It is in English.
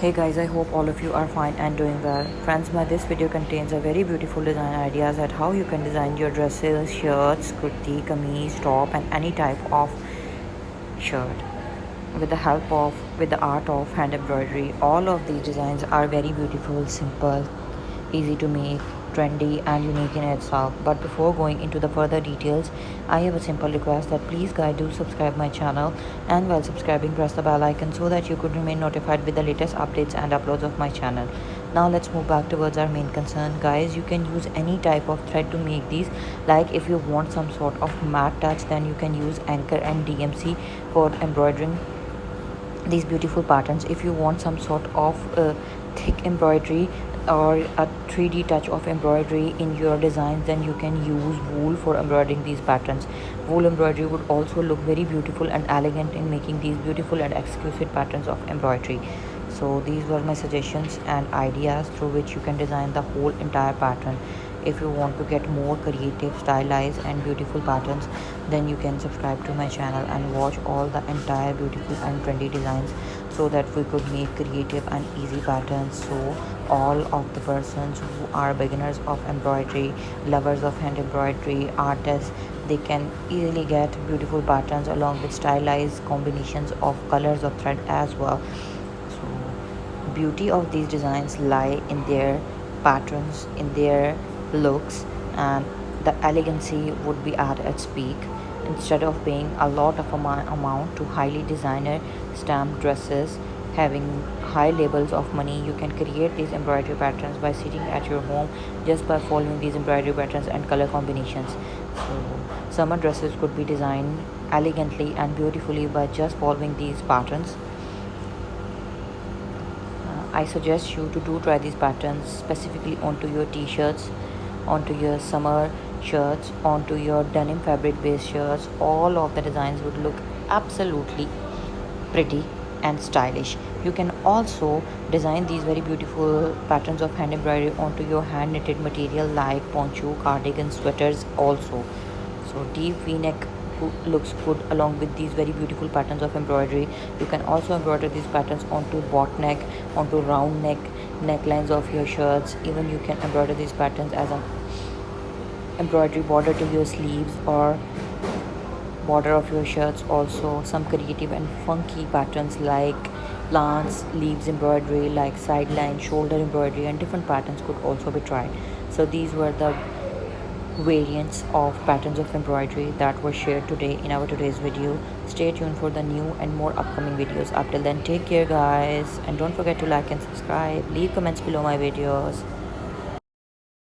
Hey guys, I hope all of you are fine and doing well. Friends, this video contains a very beautiful design ideas at how you can design your dresses, shirts, kurti, kameez, top and any type of shirt with the help of with the art of hand embroidery. All of these designs are very beautiful, simple, easy to make, trendy and unique in itself. But before going into the further details, I have a simple request that please guys do subscribe my channel, and while subscribing press the bell icon so that you could remain notified with the latest updates and uploads of my channel. Now let's move back towards our main concern. Guys, you can use any type of thread to make these. Like if you want some sort of matte touch, then you can use anchor and DMC for embroidering these beautiful patterns. If you want some sort of thick embroidery or a 3D touch of embroidery in your designs, then you can use wool for embroidering these patterns. Wool embroidery would also look very beautiful and elegant in making these beautiful and exquisite patterns of embroidery. So these were my suggestions and ideas through which you can design the whole entire pattern. If you want to get more creative, stylized and beautiful patterns, then you can subscribe to my channel and watch all the entire beautiful and trendy designs, so that we could make creative and easy patterns. So all of the persons who are beginners of embroidery, lovers of hand embroidery, artists, they can easily get beautiful patterns along with stylized combinations of colors of thread as well. So beauty of these designs lie in their patterns, in their looks, and the elegancy would be at its peak. Instead of paying a lot of amount to highly designer stamped dresses having high levels of money, you can create these embroidery patterns by sitting at your home, just by following these embroidery patterns and color combinations. So summer dresses could be designed elegantly and beautifully by just following these patterns. I suggest you to try these patterns specifically onto your t-shirts, onto your summer shirts, onto your denim fabric based shirts. All of the designs would look absolutely pretty and stylish. You can also design these very beautiful patterns of hand embroidery onto your hand knitted material like poncho, cardigans, sweaters also. So deep v-neck looks good along with these very beautiful patterns of embroidery. You can also embroider these patterns onto bot neck, onto round neck necklines of your shirts. Even you can embroider these patterns as an embroidery border to your sleeves or border of your shirts. Also some creative and funky patterns like plants, leaves embroidery, like sideline, shoulder embroidery, and different patterns could also be tried. So these were the variants of patterns of embroidery that were shared today in our today's video. Stay tuned for the new and more upcoming videos. Up till then, take care guys, and don't forget to like and subscribe. Leave comments below my videos.